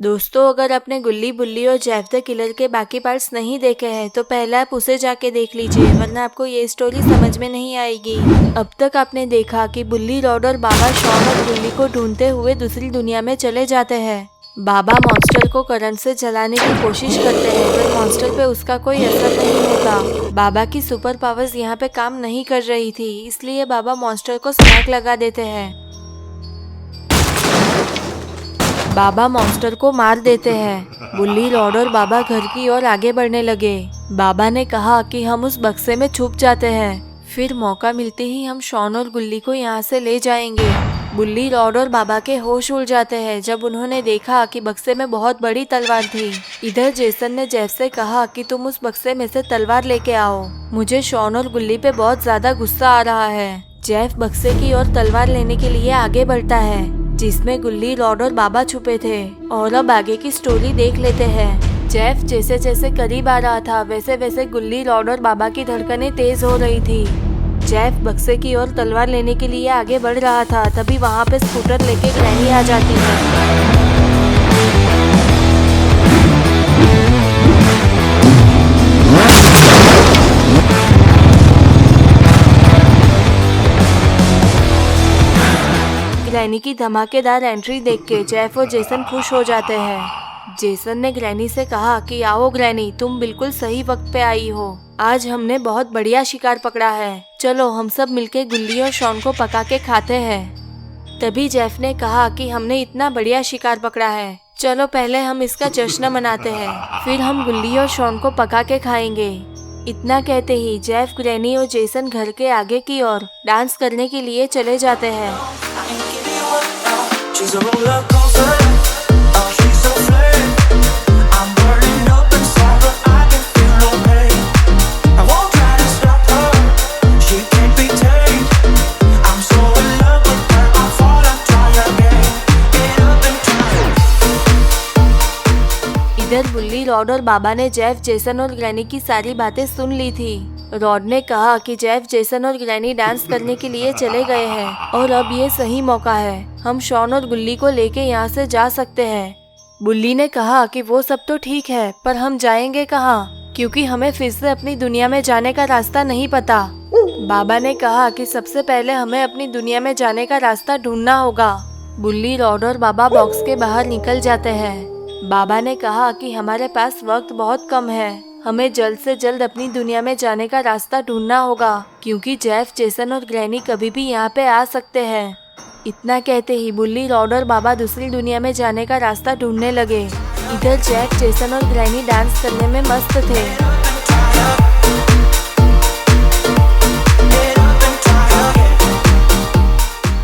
दोस्तों, अगर आपने गुल्ली बुल्ली और जेफ द किलर के बाकी पार्ट्स नहीं देखे हैं तो पहले आप उसे जाके देख लीजिए, वरना आपको ये स्टोरी समझ में नहीं आएगी। अब तक आपने देखा कि बुल्ली, रॉड और बाबा शॉन और गुल्ली को ढूंढते हुए दूसरी दुनिया में चले जाते हैं। बाबा मॉन्स्टर को करंट से जलाने की कोशिश करते हैं, पर मॉन्स्टर पे उसका कोई असर नहीं होता। बाबा की सुपर पावर्स यहाँ पे काम नहीं कर रही थी, इसलिए बाबा मॉन्स्टर को स्मैक लगा देते हैं। बाबा मॉन्स्टर को मार देते हैं। बुल्ली, रॉड और बाबा घर की ओर आगे बढ़ने लगे। बाबा ने कहा कि हम उस बक्से में छुप जाते हैं, फिर मौका मिलते ही हम शॉन और गुल्ली को यहाँ से ले जाएंगे। बुल्ली, रॉड और बाबा के होश उड़ जाते हैं जब उन्होंने देखा कि बक्से में बहुत बड़ी तलवार थी। इधर जेसन ने जेफ से कहा कि तुम उस बक्से में से तलवार लेके आओ, मुझे शॉन और गुल्ली पे बहुत ज्यादा गुस्सा आ रहा है। जेफ बक्से की ओर तलवार लेने के लिए आगे बढ़ता है, जिसमें गुल्ली, रॉड और बाबा छुपे थे। और अब आगे की स्टोरी देख लेते हैं। जेफ जैसे जैसे करीब आ रहा था, वैसे वैसे गुल्ली, रॉड और बाबा की धड़कनें तेज हो रही थी। जेफ बक्से की ओर तलवार लेने के लिए आगे बढ़ रहा था, तभी वहाँ पे स्कूटर लेके ग्रैनी आ जाती है। ग्रैनी की धमाकेदार एंट्री देख के जेफ और जेसन खुश हो जाते हैं। जेसन ने ग्रैनी से कहा कि आओ ग्रैनी, तुम बिल्कुल सही वक्त पे आई हो। आज हमने बहुत बढ़िया शिकार पकड़ा है, चलो हम सब मिलके गुल्ली और शॉन को पका के खाते हैं। तभी जेफ ने कहा कि हमने इतना बढ़िया शिकार पकड़ा है, चलो पहले हम इसका जश्न मनाते हैं, फिर हम गुल्ली और शॉन को पका के खाएंगे। इतना कहते ही जेफ, ग्रैनी और जेसन घर के आगे की ओर डांस करने के लिए चले जाते हैं। She's a roller coaster. Oh, she's so flame. I'm burning up inside, but I can feel no pain. I won't try to stop her. She can't be tamed. I'm so in love with her. I fall and try again. Get up and try. इधर बुल्ली, rod और बाबा ने Jeff, Jason और granny की सारी बातें सुन ली थी। Rod ने कहा कि जेफ, जेसन और ग्रैनी डांस करने के लिए चले गए हैं और अब ये सही मौका है, हम शॉन और गुल्ली को लेके यहाँ से जा सकते हैं। बुल्ली ने कहा कि वो सब तो ठीक है, पर हम जाएंगे कहाँ, क्योंकि हमें फिर से अपनी दुनिया में जाने का रास्ता नहीं पता। बाबा ने कहा कि सबसे पहले हमें अपनी दुनिया में जाने का रास्ता ढूंढना होगा। बुल्ली, रॉड और बाबा बॉक्स के बाहर निकल जाते हैं। बाबा ने कहा कि हमारे पास वक्त बहुत कम है, हमें जल्द से जल्द अपनी दुनिया में जाने का रास्ता ढूंढना होगा, क्योंकि जेफ, जेसन और ग्रैनी कभी भी यहाँ पे आ सकते हैं। इतना कहते ही बुल्ली, रॉड और बाबा दूसरी दुनिया में जाने का रास्ता ढूंढने लगे। इधर जेफ, जेसन और ग्रैनी डांस करने में मस्त थे।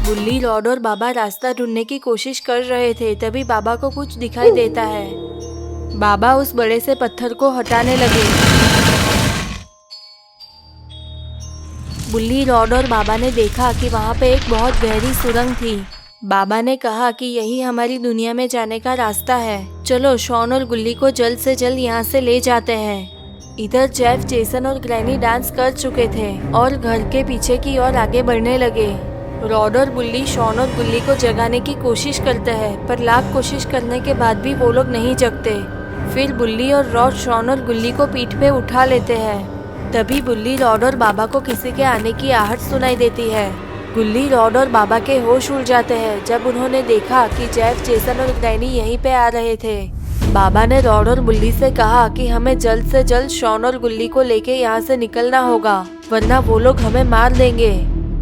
बुल्ली, रॉड और बाबा रास्ता ढूंढने की कोशिश कर रहे थे, तभी बाबा को कुछ दिखाई देता है। बाबा उस बड़े से पत्थर को हटाने लगे। बुल्ली, रॉड और बाबा ने देखा कि वहाँ पे एक बहुत गहरी सुरंग थी। बाबा ने कहा कि यही हमारी दुनिया में जाने का रास्ता है, चलो शॉन और गुल्ली को जल्द से जल्द यहाँ से ले जाते हैं। इधर जेफ, जेसन और ग्रैनी डांस कर चुके थे और घर के पीछे की ओर आगे बढ़ने लगे। रॉड और बुल्ली शॉन और गुल्ली को जगाने की कोशिश करते हैं, पर लाख कोशिश करने के बाद भी वो लोग नहीं जगते। फिर बुल्ली और रॉड शॉन और गुल्ली को पीठ पे उठा लेते हैं। तभी बुल्ली, रॉड और बाबा को किसी के आने की आहट सुनाई देती है। गुल्ली, रॉड और बाबा के होश उड़ जाते हैं जब उन्होंने देखा कि जेफ, जेसन और ग्रैनी यहीं पे आ रहे थे। बाबा ने रॉड और बुल्ली से कहा कि हमें जल्द से जल्द शॉन और गुल्ली को लेके यहाँ से निकलना होगा, वरना वो लोग हमें मार देंगे।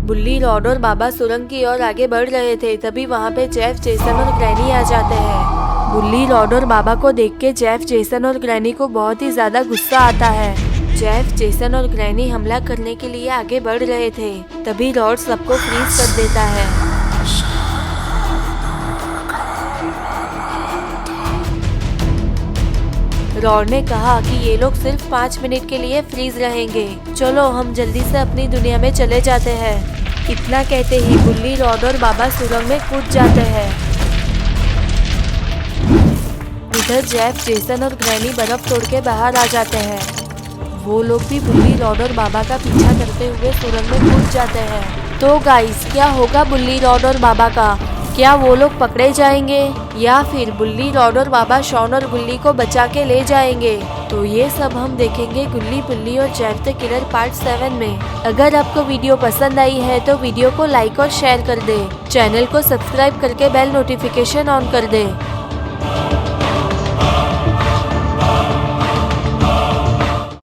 बुल्ली, रॉड और बाबा सुरंग की ओर आगे बढ़ रहे थे, तभी वहाँ पे जेफ, जेसन और ग्रैनी आ जाते हैं। बुल्ली, रॉड और बाबा को देख के जेफ, जेसन और ग्रैनी को बहुत ही ज्यादा गुस्सा आता है। जेफ, जेसन और ग्रैनी हमला करने के लिए आगे बढ़ रहे थे, तभी रॉड सबको फ्रीज कर देता है। रॉड ने कहा कि ये लोग सिर्फ 5 मिनट के लिए फ्रीज रहेंगे, चलो हम जल्दी से अपनी दुनिया में चले जाते हैं। इतना कहते ही बुल्ली, रॉड और बाबा सुरंग में कूद जाते हैं। इधर जेफ, जेसन और ग्रैनी बर्फ तोड़ के बाहर आ जाते हैं। वो लोग भी बुल्ली, रॉड और बाबा का पीछा करते हुए सुरंग में कूद जाते हैं। तो गाइस, क्या होगा बुल्ली, रॉड और बाबा का? क्या वो लोग पकड़े जाएंगे या फिर बुल्ली, रॉड और बाबा शॉन और गुल्ली को बचा के ले जाएंगे? तो ये सब हम देखेंगे गुल्ली, बुल्ली और जेफ द किलर पार्ट 7 में। अगर आपको वीडियो पसंद आई है तो वीडियो को लाइक और शेयर कर दे, चैनल को सब्सक्राइब करके बेल नोटिफिकेशन ऑन कर दे।